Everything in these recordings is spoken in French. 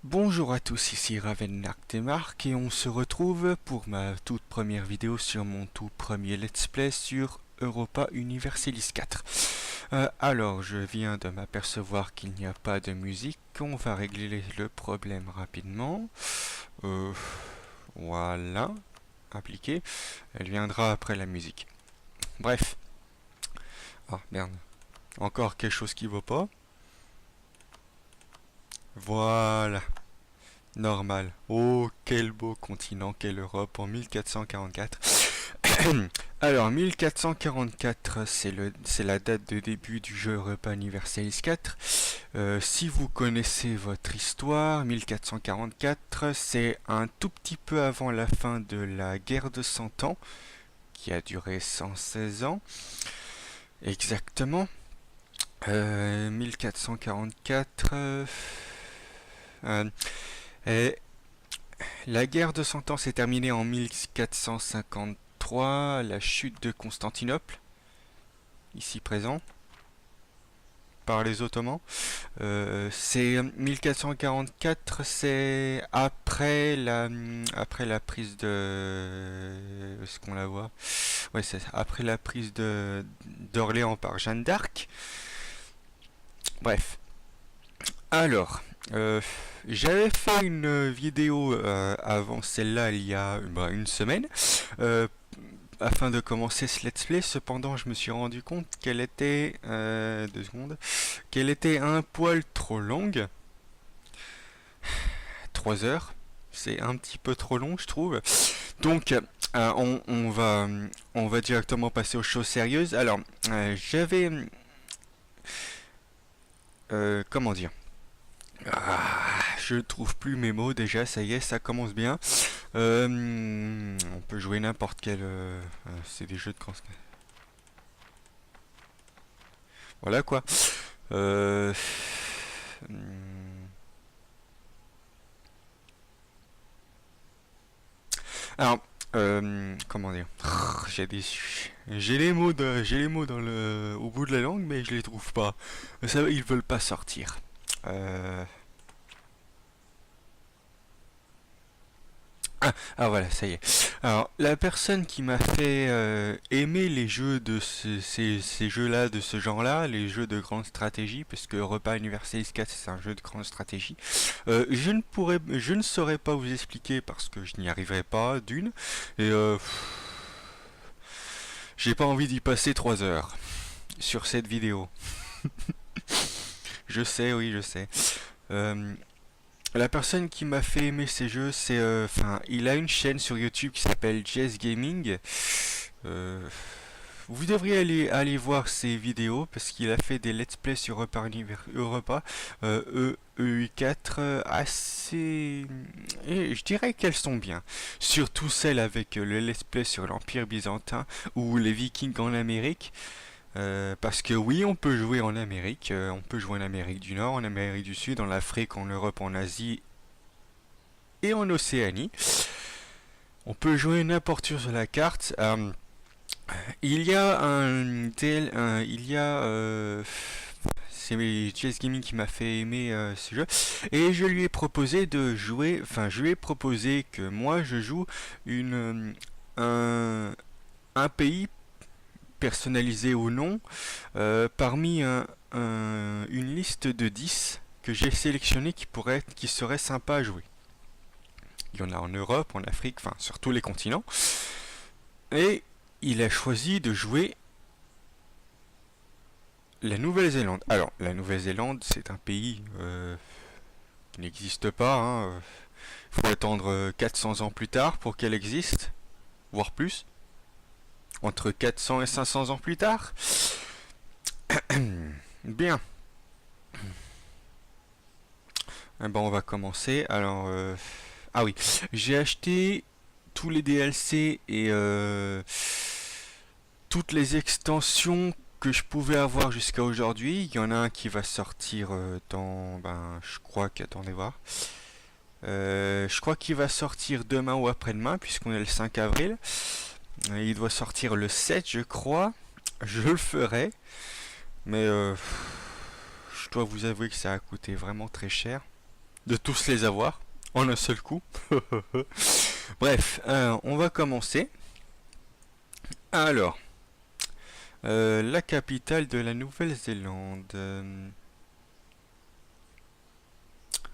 Bonjour à tous, ici Ravenark et on se retrouve pour ma toute première vidéo sur mon tout premier let's play sur Europa Universalis 4. Alors, je viens de m'apercevoir qu'il n'y a pas de musique, on va régler le problème rapidement. Voilà, appliqué, elle viendra après la musique. Bref. Ah merde, encore quelque chose qui vaut pas. Voilà. Normal. Oh, quel beau continent qu'est l'Europe en 1444. Alors, 1444, c'est la date de début du jeu Europa Universalis 4. Si vous connaissez votre histoire, 1444, c'est un tout petit peu avant la fin de la guerre de 100 ans, qui a duré 116 ans. Exactement. 1444... et la guerre de 100 ans s'est terminée en 1453, la chute de Constantinople, ici présent, par les Ottomans. C'est 1444, c'est après la prise de... Est-ce qu'on la voit? Ouais, c'est après la prise d'Orléans par Jeanne d'Arc. Bref. Alors, j'avais fait une vidéo avant celle-là il y a une semaine afin de commencer ce let's play. Cependant, je me suis rendu compte qu'elle était 2 secondes, qu'elle était un poil trop longue. 3 heures, c'est un petit peu trop long, je trouve. Donc, on va directement passer aux choses sérieuses. Alors, j'avais comment dire? Je trouve plus mes mots déjà, ça y est, ça commence bien. On peut jouer n'importe quel... c'est des jeux de cross. Voilà quoi. Euh, alors, comment dire? J'ai les mots au bout de la langue, mais je les trouve pas. Ça, ils veulent pas sortir. Euh, voilà, ça y est. Alors, la personne qui m'a fait aimer les jeux de ces jeux-là, de ce genre-là, les jeux de grande stratégie, parce que Europa Universalis 4 c'est un jeu de grande stratégie, je ne saurais pas vous expliquer parce que je n'y arriverai pas, d'une, et j'ai pas envie d'y passer 3 heures sur cette vidéo. Je sais, oui, je sais. Euh, La personne qui m'a fait aimer ces jeux, c'est, il a une chaîne sur YouTube qui s'appelle Jazz Gaming. Euh, vous devriez aller voir ses vidéos parce qu'il a fait des let's play sur Europa EU4 assez, et je dirais qu'elles sont bien. Surtout celles avec le let's play sur l'Empire byzantin ou les Vikings en Amérique. Parce que oui, on peut jouer en Amérique, on peut jouer en Amérique du Nord, en Amérique du Sud, en Afrique, en Europe, en Asie et en Océanie. On peut jouer n'importe où sur la carte. Il y a c'est Chess Gaming qui m'a fait aimer ce jeu et je lui ai proposé de jouer, je lui ai proposé que moi je joue un pays personnalisé ou non, parmi une liste de 10 que j'ai sélectionné qui serait sympa à jouer. Il y en a en Europe, en Afrique, enfin sur tous les continents. Et il a choisi de jouer la Nouvelle-Zélande. Alors, la Nouvelle-Zélande, c'est un pays qui n'existe pas. Il faut attendre 400 ans plus tard pour qu'elle existe, voire plus. Entre 400 et 500 ans plus tard. Bien. Eh ben, on va commencer. Alors, ah oui, j'ai acheté tous les DLC et toutes les extensions que je pouvais avoir jusqu'à aujourd'hui. Il y en a un qui va sortir je crois qu'attendez voir. Je crois qu'il va sortir demain ou après-demain puisqu'on est le 5 avril. Il doit sortir le 7 je crois. Je le ferai. Mais je dois vous avouer que ça a coûté vraiment très cher. de tous les avoir en un seul coup. Bref, on va commencer. Alors, la capitale de la Nouvelle-Zélande.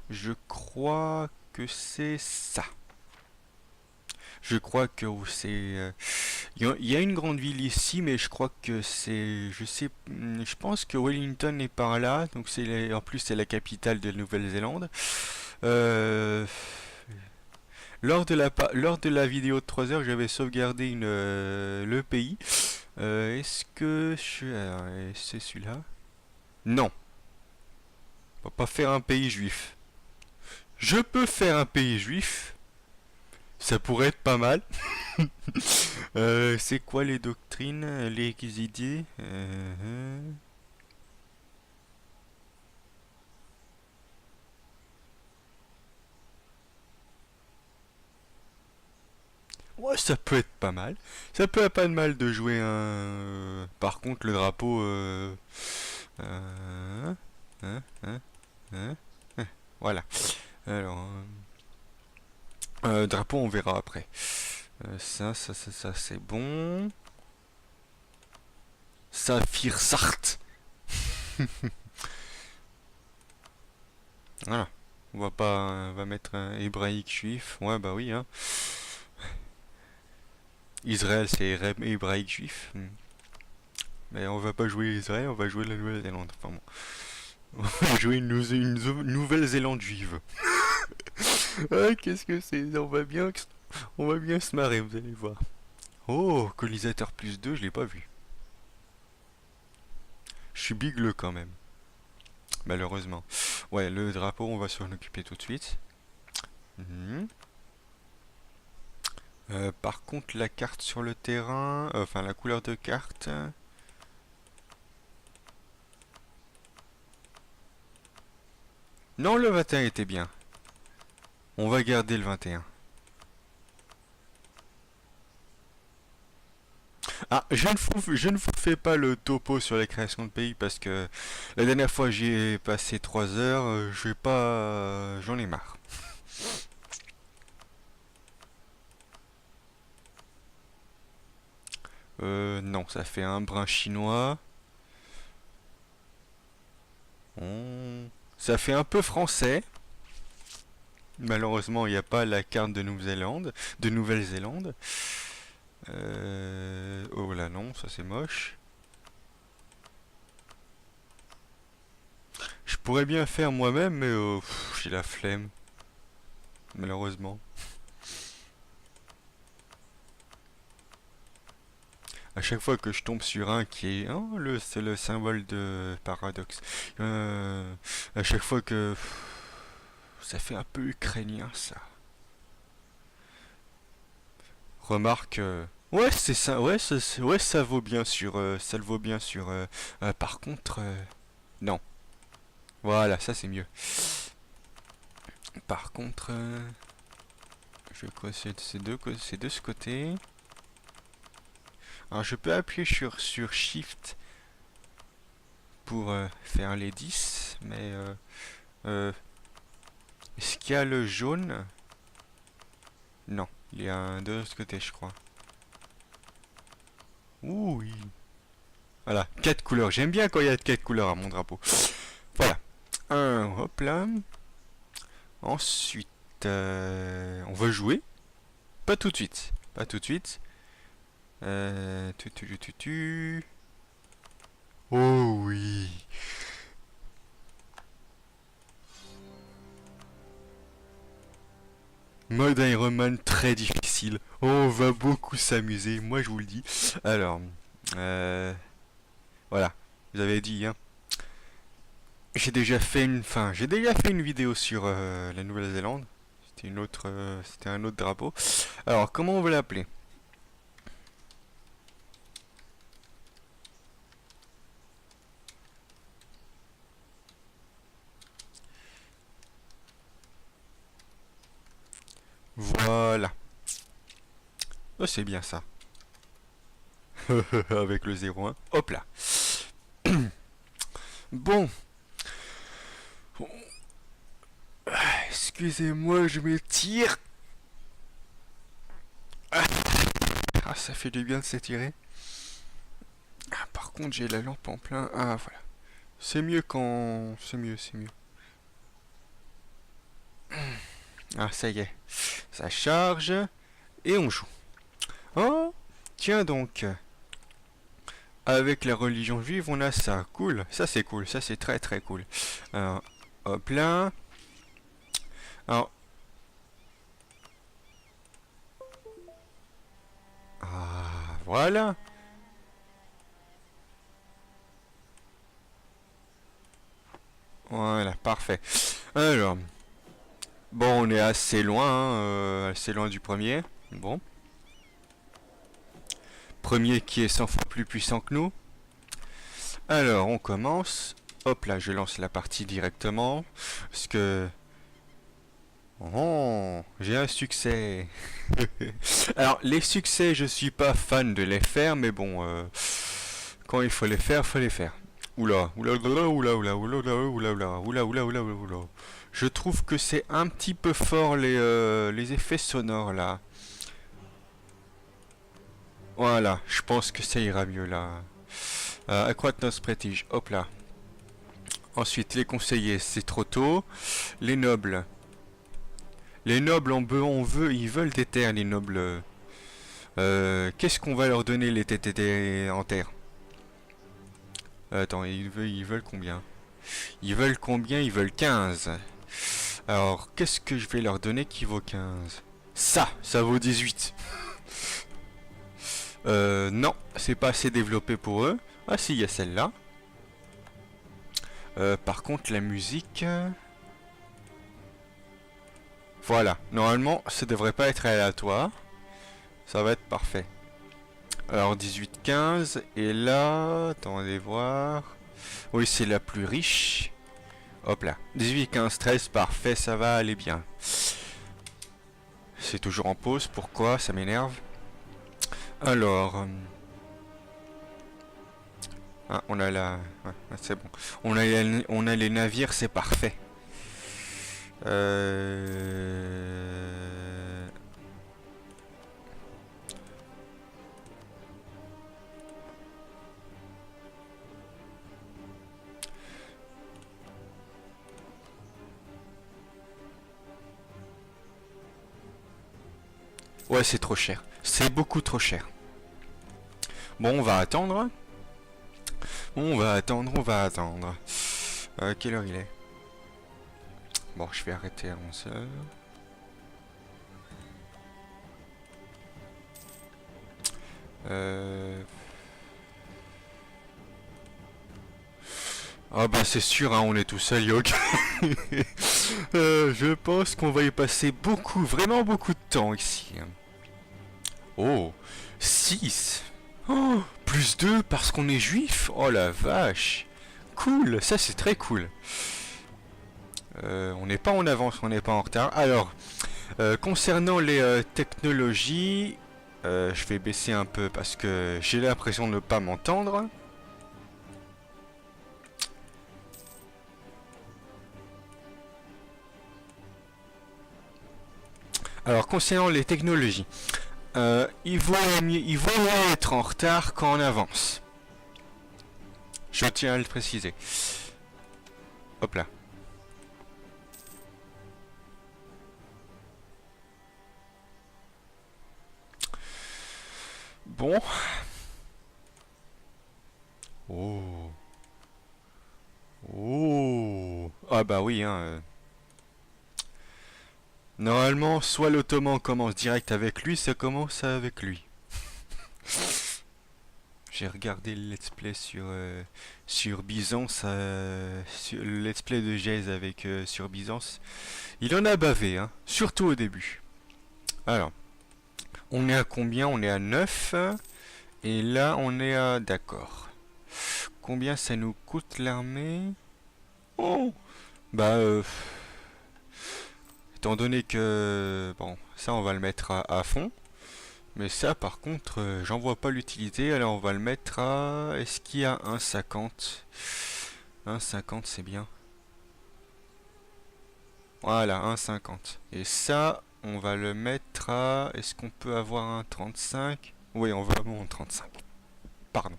Je crois que c'est ça. Je crois que c'est. Il y a une grande ville ici, mais je crois que c'est. Je sais. Je pense que Wellington est par là. Donc en plus c'est la capitale de la Nouvelle-Zélande. Euh, lors de la vidéo de 3 heures, j'avais sauvegardé le pays. Est-ce que c'est celui-là? Non, on va pas faire un pays juif. Je peux faire un pays juif. Ça pourrait être pas mal. C'est quoi les doctrines, les idées? Ouais, ça peut être pas mal. Ça peut être pas de mal de jouer un. Par contre, le drapeau. Euh, hein, hein, hein, voilà. Alors, drapeau, on verra après. Ça, c'est bon. Saphir Sart. Voilà. On va pas, on va mettre un hébraïque juif. Ouais, bah oui, hein. Israël, c'est hébraïque juif. Mais on va pas jouer Israël, on va jouer la Nouvelle-Zélande. Enfin bon. On va jouer une Nouvelle-Zélande juive. Ah, qu'est-ce que c'est? On va bien se marrer, vous allez voir. Oh, colonisateur plus 2, je l'ai pas vu. Je suis bigleux quand même, malheureusement. Ouais, le drapeau, on va s'en occuper tout de suite. Mhm. Par contre, la carte sur le terrain, enfin la couleur de carte. Non, le 21 était bien. On va garder le 21. Ah, je ne vous fais pas le topo sur la création de pays parce que la dernière fois j'y ai passé 3 heures, je vais pas, j'en ai marre. Non, ça fait un brin chinois. Ça fait un peu français. Malheureusement, il n'y a pas la carte de Nouvelle-Zélande. De Nouvelle-Zélande. Oh là non, ça c'est moche. Je pourrais bien faire moi-même, mais j'ai la flemme. Malheureusement. À chaque fois que je tombe sur un qui est... Oh, c'est le symbole de paradoxe. À chaque fois que... Ça fait un peu ukrainien, ça. Remarque... Ouais, c'est ça. Ouais, ouais, ça vaut bien sur... ça le vaut bien sur... par contre... non. Voilà, ça c'est mieux. Par contre... je crois que c'est de ce côté. Alors je peux appuyer sur Shift pour faire les 10, mais euh, est-ce qu'il y a le jaune? Non, il y a un de l'autre côté, je crois. Ouh, oui. Voilà, 4 couleurs. J'aime bien quand il y a 4 couleurs à mon drapeau. Voilà. Hop là. Ensuite, on va jouer. Pas tout de suite. Pas tout de suite. Tu. Oh oui. Mode Iron Man très difficile. On va beaucoup s'amuser, moi je vous le dis. Alors, voilà, vous avez dit, hein. J'ai déjà fait une vidéo sur la Nouvelle-Zélande. C'était un autre drapeau. Alors, comment on veut l'appeler? Voilà. Oh, c'est bien ça. Avec le 01. Hop là. Bon. excusez-moi, je m'étire. Ah, ça fait du bien de s'étirer. Ah, par contre, j'ai la lampe en plein. Ah, voilà. C'est mieux quand... C'est mieux, c'est mieux. Ah, ça y est. Ça charge. Et on joue. Oh, tiens donc. Avec la religion juive, on a ça. Cool. Ça, c'est cool. Ça, c'est très, très cool. Alors, hop là. Alors... Ah, voilà. Voilà, parfait. Alors, bon, on est assez loin, hein, assez loin du premier. Bon. Premier qui est 100 fois plus puissant que nous. Alors, on commence. Hop là, je lance la partie directement. Parce que... Oh, j'ai un succès. Alors, les succès, je suis pas fan de les faire, mais bon, quand il faut les faire, faut les faire. Oula, oula, oula, oula, oula, oula, oula, oula, oula, oula, oula, oula, oula. Je trouve que c'est un petit peu fort les effets sonores là. Voilà, je pense que ça ira mieux là. Accroître notre prestige, hop là. Ensuite, les conseillers, c'est trop tôt. Les nobles. Les nobles, on veut, ils veulent des terres, les nobles. Qu'est-ce qu'on va leur donner les TTT en terre? Attends, ils veulent combien? Ils veulent combien? Ils veulent 15. Alors, qu'est-ce que je vais leur donner qui vaut 15? Ça vaut 18. Non, c'est pas assez développé pour eux. Ah si, il y a celle-là. Par contre, la musique... Voilà, normalement, ça devrait pas être aléatoire. Ça va être parfait. Alors, 18-15, et là... Attendez voir... Oui, c'est la plus riche. Hop là. 18, 15, 13, parfait, ça va aller bien. C'est toujours en pause, pourquoi? Ça m'énerve. Alors... Ah, on a la... Ouais, c'est bon. On a les navires, c'est parfait. Ouais, c'est trop cher. C'est beaucoup trop cher. Bon, on va attendre. Bon, on va attendre, on va attendre. Quelle heure il est? Bon, je vais arrêter à 11h. Ah bah c'est sûr, hein, on est tout seul, Yoke. Je pense qu'on va y passer beaucoup, vraiment beaucoup de temps ici. Oh, 6. Oh, plus 2 parce qu'on est juif. Oh la vache. Cool, ça c'est très cool. On n'est pas en avance, on n'est pas en retard. Alors, concernant les technologies, je vais baisser un peu parce que j'ai l'impression de ne pas m'entendre. Alors, concernant les technologies, il vaut mieux être en retard qu'en avance. Je tiens à le préciser. Hop là. Bon. Oh. Oh. Ah bah oui, hein. Normalement, soit l'Ottoman commence direct avec lui, ça commence avec lui. J'ai regardé le let's play sur Byzance, sur le let's play de Jaze avec sur Byzance. Il en a bavé, hein, surtout au début. Alors, on est à combien? On est à 9. Et là, on est à... D'accord. Combien ça nous coûte l'armée? Oh. Bah, étant donné que... Bon, ça, on va le mettre à fond. Mais ça, par contre, j'en vois pas l'utilité. Alors, on va le mettre à... Est-ce qu'il y a 1,50? 1,50, c'est bien. Voilà, 1,50. Et ça, on va le mettre à... Est-ce qu'on peut avoir un 35? Oui, on va avoir un 35. Pardon.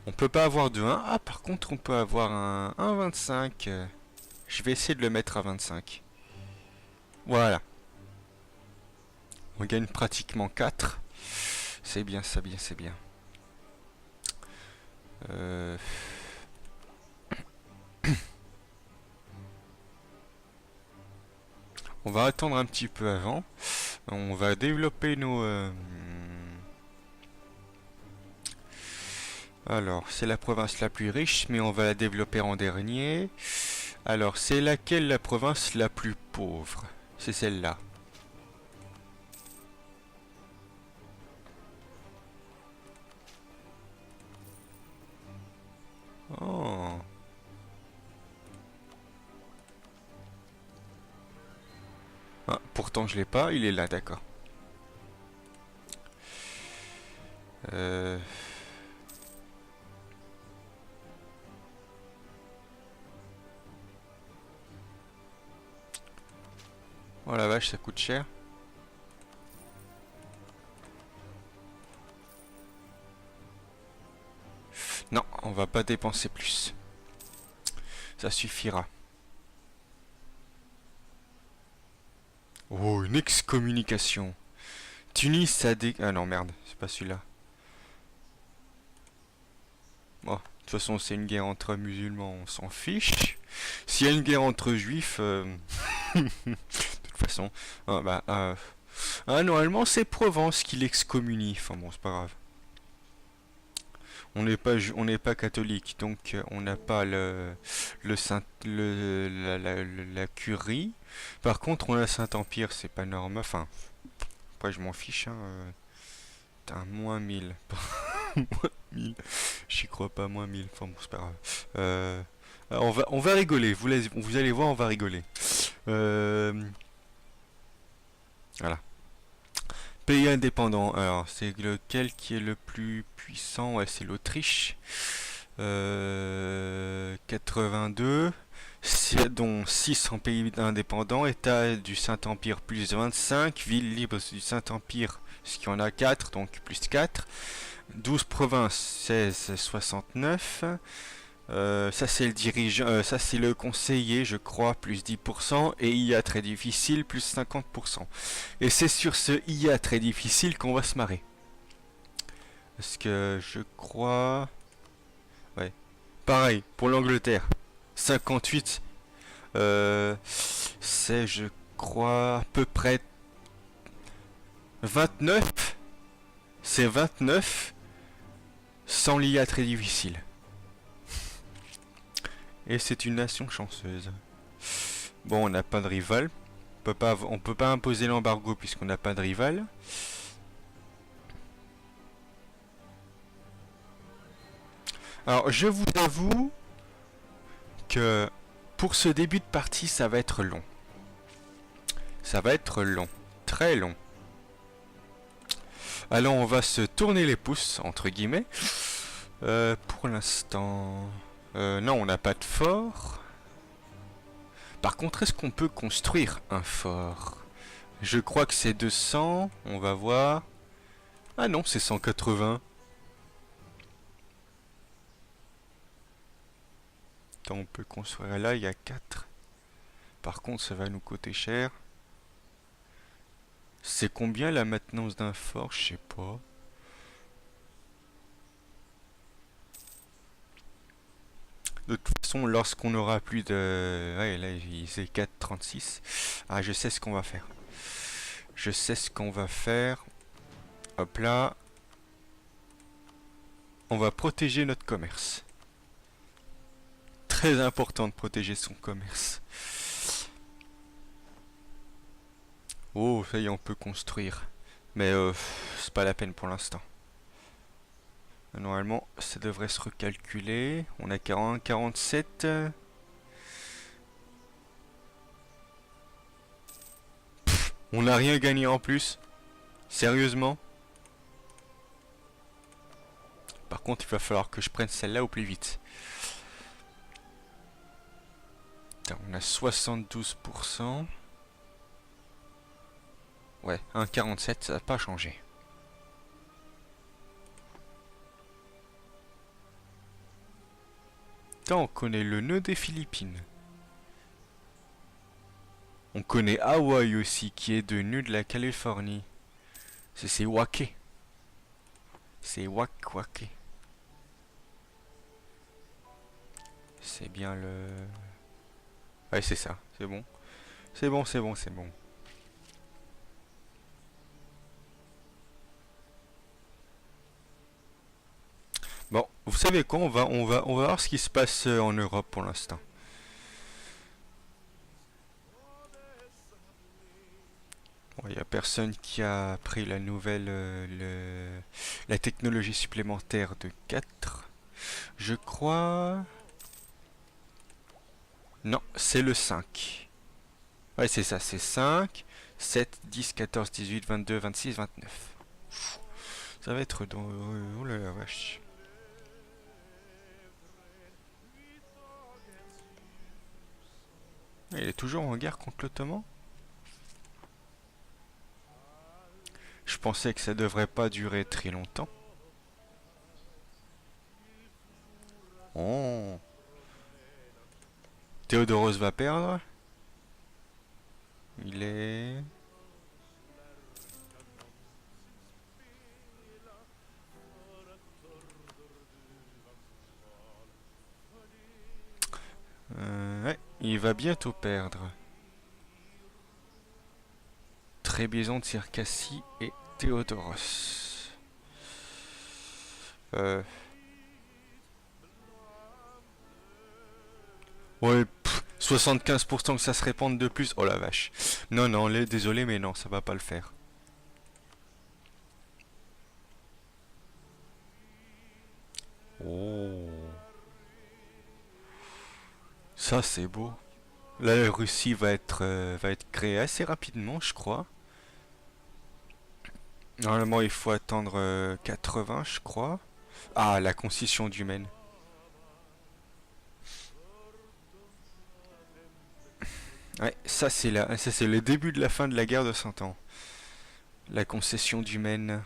On peut pas avoir de 1. Ah, par contre, on peut avoir un 1,25. Je vais essayer de le mettre à 25. Voilà. On gagne pratiquement 4. C'est bien, c'est bien, c'est bien. Euh... On va attendre un petit peu avant. On va développer nos... Alors, c'est la province la plus riche, mais on va la développer en dernier. Alors, c'est laquelle la province la plus pauvre? C'est celle-là. Oh. Ah, pourtant je l'ai pas, il est là, d'accord. Euh... Oh la vache, ça coûte cher. Non, on va pas dépenser plus. Ça suffira. Oh, une excommunication. Tunis a des... Ah non, merde, c'est pas celui-là. Bon, de toute façon, c'est une guerre entre musulmans, on s'en fiche. S'il y a une guerre entre juifs... de toute façon... Ah, bah, normalement, c'est Provence qui l'excommunie. Enfin bon, c'est pas grave. On n'est pas catholique, donc on n'a pas le Saint, la curie. Par contre, on a le Saint-Empire, c'est pas normal. Enfin, après, je m'en fiche, hein. Putain, moins 1000. Moins 1000. J'y crois pas, moins 1000. Enfin, bon, c'est pas grave. Alors, on va rigoler. Vous allez voir, on va rigoler. Euh, voilà. Pays indépendant. Alors, c'est lequel qui est le plus puissant? Ouais, c'est l'Autriche. 82. Dont 6 en pays indépendants. État du Saint-Empire plus 25. Ville libre du Saint-Empire, ce qui en a 4, donc plus 4. 12 provinces, 16, 69. Ça c'est le dirigeant, ça c'est le conseiller, je crois, plus 10%, et IA très difficile, plus 50%. Et c'est sur ce IA très difficile qu'on va se marrer. Parce que je crois... Ouais. Pareil, pour l'Angleterre. 58. C'est, je crois, à peu près 29. C'est 29 sans l'IA très difficile. Et c'est une nation chanceuse. Bon, on n'a pas de rival. On peut pas imposer l'embargo puisqu'on n'a pas de rival. Alors, je vous avoue que pour ce début de partie, ça va être long. Ça va être long. Très long. Alors, on va se tourner les pouces, entre guillemets. Pour l'instant... non, on n'a pas de fort. Par contre, est-ce qu'on peut construire un fort? Je crois que c'est 200. On va voir. Ah non, c'est 180. Attends, on peut construire là, il y a 4. Par contre, ça va nous coûter cher. C'est combien la maintenance d'un fort? Je sais pas. De toute façon, lorsqu'on aura plus de... Ouais, là, c'est 4,36. Ah, je sais ce qu'on va faire. Je sais ce qu'on va faire. Hop là. On va protéger notre commerce. Très important de protéger son commerce. Oh, ça y est, on peut construire. Mais c'est pas la peine pour l'instant. Normalement, ça devrait se recalculer. On a 40, 47. On n'a rien gagné en plus. Sérieusement. Par contre, il va falloir que je prenne celle-là au plus vite. Putain, on a 72%. Ouais, 1,47, ça n'a pas changé. Putain, on connaît le nœud des Philippines. On connaît Hawaï aussi, qui est devenu de la Californie. C'est Wake. C'est Wake. C'est bien le... Ouais, c'est ça, c'est bon. C'est bon, c'est bon, c'est bon. Bon, vous savez quoi, on va voir ce qui se passe en Europe pour l'instant. Bon, il n'y a personne qui a pris la nouvelle, la technologie supplémentaire de 4. Je crois... Non, c'est le 5. Ouais, c'est ça, c'est 5, 7, 10, 14, 18, 22, 26, 29. Ça va être dans... Oh là la vache. Il est toujours en guerre contre l'Ottoman. Je pensais que ça devrait pas durer très longtemps. Oh. Théodoros va perdre. Il est... ouais, il va bientôt perdre. Trébizonde de Circassie et Théodoros. Ouais, 75% que ça se répande de plus. Oh la vache. Non, non, désolé, mais non, ça va pas le faire. Oh. Ça, c'est beau. Là, la Russie va être créée assez rapidement, je crois. Normalement, il faut attendre 80, je crois. Ah, la concession du Maine. Ouais, ça c'est le début de la fin de la guerre de 100 ans. La concession du Maine.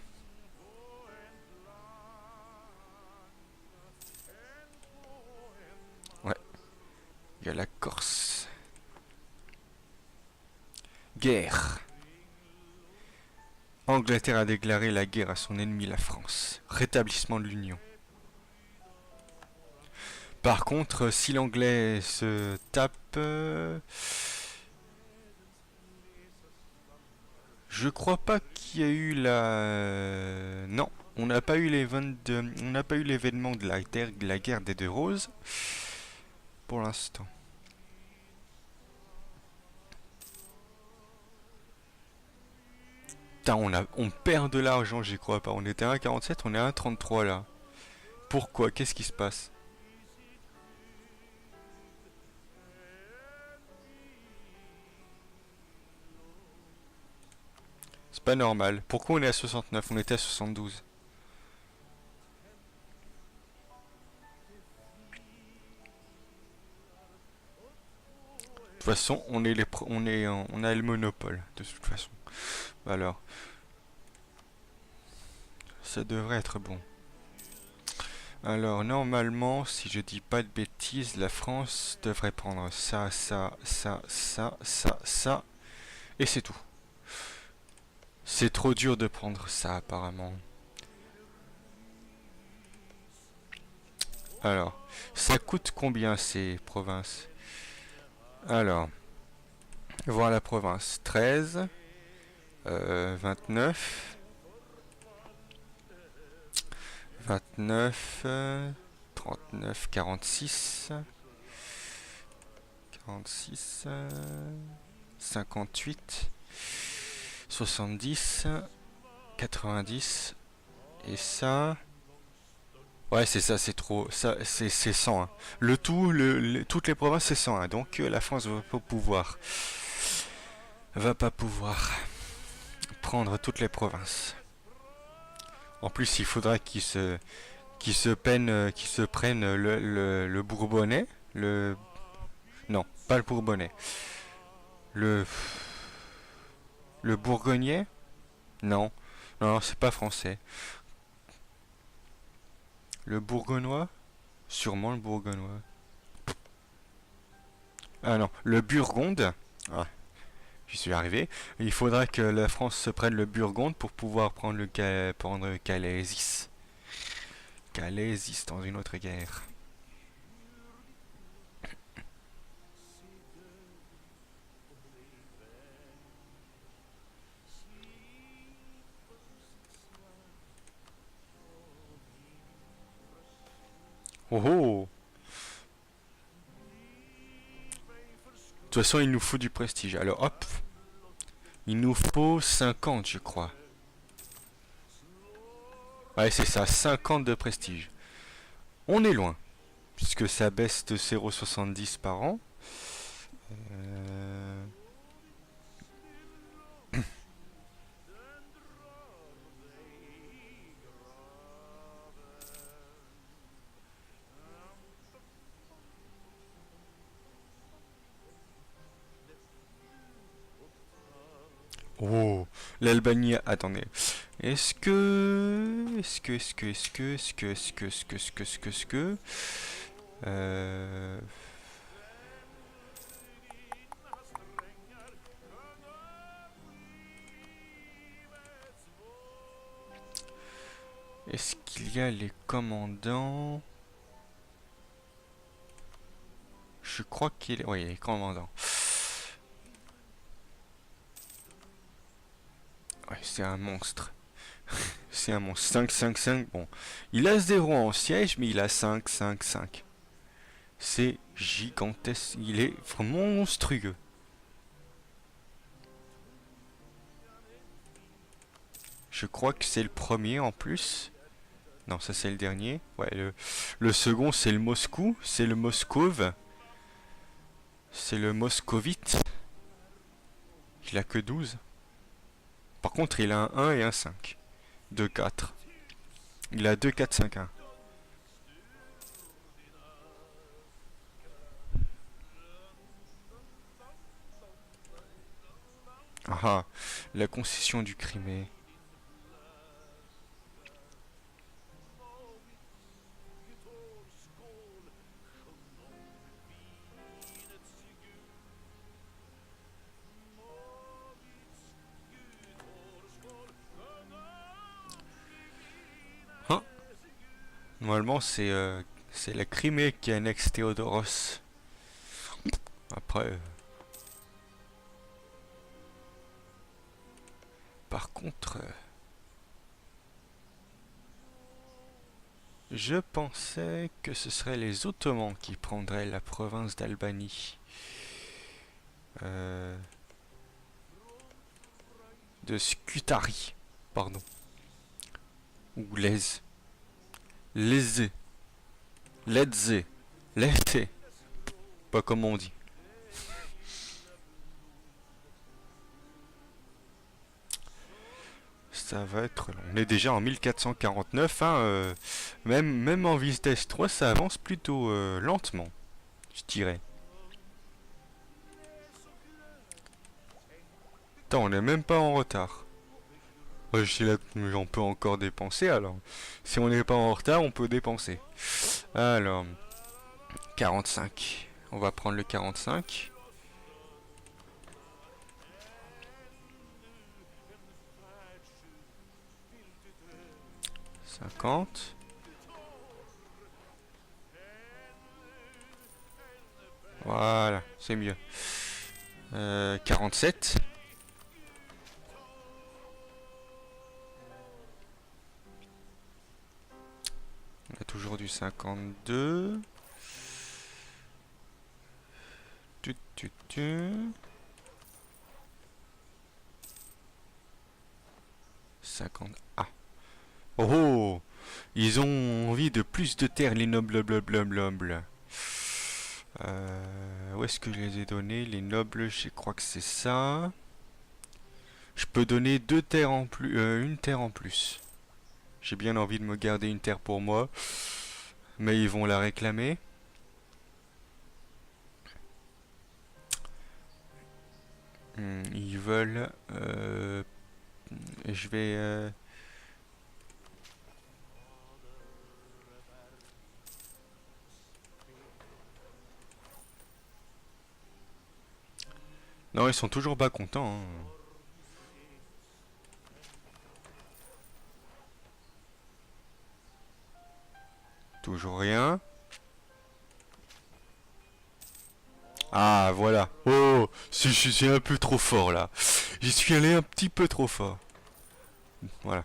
Ouais, il y a la Corse. Guerre. Angleterre a déclaré la guerre à son ennemi, la France. Rétablissement de l'Union. Par contre, si l'anglais se tape... je crois pas qu'il y a eu la... Non, on n'a pas eu on n'a pas eu l'événement de la guerre des deux roses. Pour l'instant. Putain, on perd de l'argent, j'y crois pas. On était à 1,47, on est à 1,33 là. Pourquoi? Qu'est-ce qui se passe? C'est pas normal. Pourquoi on est à 69? On était à 72. De toute façon, on a le monopole, de toute façon. Alors, ça devrait être bon. Alors, normalement, si je dis pas de bêtises, la France devrait prendre ça, ça, ça, ça, ça, ça, et c'est tout. C'est trop dur de prendre ça, apparemment. Alors, ça coûte combien ces provinces? Alors, voir la province. 13, 29, 29, 39, 46, 46, 58, 70, 90, et ça... Ouais, c'est ça, c'est trop. Ça, c'est 100. Hein. Le tout, toutes les provinces, c'est 100. Hein. Donc la France va pas pouvoir prendre toutes les provinces. En plus, il faudra qu'ils se prennent le Bourbonnais, Non, pas le Bourbonnais. Le... Le Bourgognais? Non. Non, non, c'est pas français. Le Bourgognois? Sûrement le Bourgognois. Ah non, le Burgonde? Ah, j'y suis arrivé. Il faudra que la France se prenne le Burgonde pour pouvoir prendre prendre Calaisis. Calaisis dans une autre guerre. Oh oh! De toute façon, il nous faut du prestige. Alors hop, il nous faut 50, je crois. Ouais, c'est ça, 50 de prestige. On est loin, puisque ça baisse de 0,70 par an. Euh, Oh, l'Albanie. Attendez. Est-ce que... Euh, Est-ce qu'il y a les commandants? Je crois qu'il est... Oui, les commandants. Ouais, c'est un monstre. C'est un monstre. 5-5-5. Bon. Il a 0 en siège, mais il a 5-5-5. C'est gigantesque. Il est vraiment monstrueux. Je crois que c'est le premier en plus. Non, ça c'est le dernier. Ouais, le second c'est le Moscou. C'est le Moscove. C'est le Moscovite. Il a que 12. Par contre, il a un 1 et un 5. 2, 4. Il a 2, 4, 5, 1. Ah ah, la concession du Crimée. Hein. Normalement, c'est la Crimée qui annexe Théodoros. Après, par contre, je pensais que ce seraient les Ottomans qui prendraient la province d'Albanie. Euh, de Scutari, pardon. Ou Lez. Lezé. Ledzé. Lezé. Pas comme on dit. Ça va être long. On est déjà en 1449, hein, même en vitesse 3, ça avance plutôt lentement, je dirais. Attends, on n'est même pas en retard. Ouais, je suis là, on peut encore dépenser alors. Si on n'est pas en retard, on peut dépenser. Alors, 45. On va prendre le 45. 50. Voilà, c'est mieux. 47. On a toujours du 52. Tu, tu, tu. 50. Ah. Oh oh. Ils ont envie de plus de terre, les nobles blablabla. Où est-ce que je les ai donnés? Les nobles, je crois que c'est ça. Je peux donner deux terres en plus, une terre en plus. J'ai bien envie de me garder une terre pour moi, mais ils vont la réclamer. Ils veulent... je vais... Non, ils sont toujours pas contents, hein. Toujours rien. Ah, voilà. Oh, c'est un peu trop fort, là. J'y suis allé un petit peu trop fort. Voilà.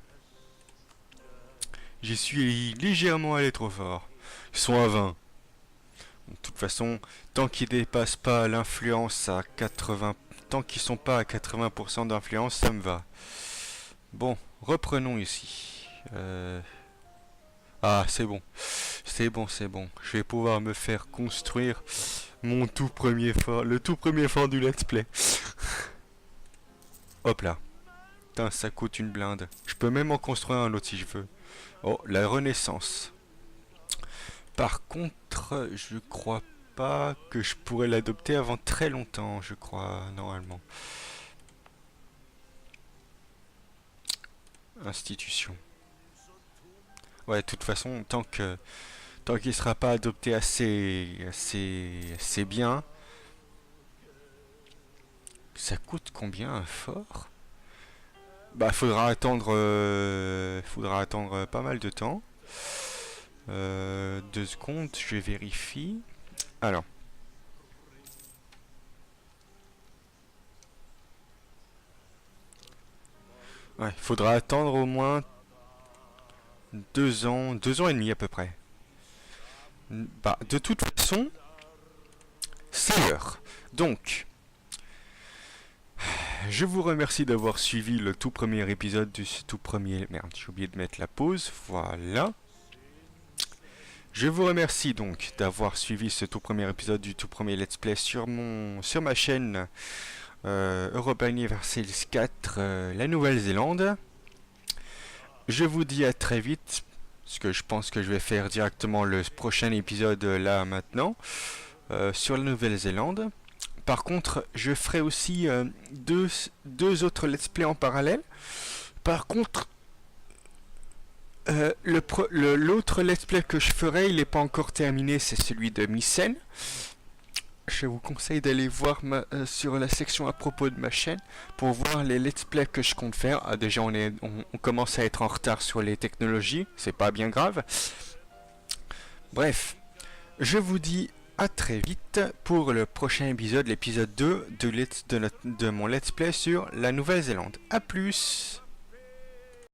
J'y suis légèrement allé trop fort. Ils sont à 20. De toute façon, tant qu'ils dépassent pas l'influence à 80... Tant qu'ils sont pas à 80% d'influence, ça me va. Bon, reprenons ici. Ah, c'est bon. C'est bon, c'est bon. Je vais pouvoir me faire construire mon tout premier fort. Le tout premier fort du let's play. Hop là. Putain, ça coûte une blinde. Je peux même en construire un autre si je veux. Oh, la Renaissance. Par contre, je crois pas que je pourrais l'adopter avant très longtemps, je crois, normalement. Institution. Ouais, de toute façon, tant qu'il sera pas adopté assez bien, ça coûte combien un fort? Bah, faudra attendre pas mal de temps. 2 secondes, je vérifie. Alors. Ouais, faudra attendre au moins 2 ans et demi à peu près. Bah, de toute façon, c'est l'heure. Donc, je vous remercie d'avoir suivi le tout premier épisode du tout premier... Merde, j'ai oublié de mettre la pause. Voilà. Je vous remercie donc d'avoir suivi ce tout premier épisode du tout premier Let's Play sur ma chaîne Europa Universalis 4, la Nouvelle-Zélande. Je vous dis à très vite, parce que je pense que je vais faire directement le prochain épisode là maintenant, sur la Nouvelle-Zélande. Par contre, je ferai aussi deux autres let's play en parallèle. Par contre, l'autre let's play que je ferai, il n'est pas encore terminé, c'est celui de Mycène. Je vous conseille d'aller voir sur la section à propos de ma chaîne pour voir les let's play que je compte faire. Ah, déjà, on commence à être en retard sur les technologies, c'est pas bien grave. Bref, je vous dis à très vite pour le prochain épisode, l'épisode 2 de mon let's play sur la Nouvelle-Zélande. A plus!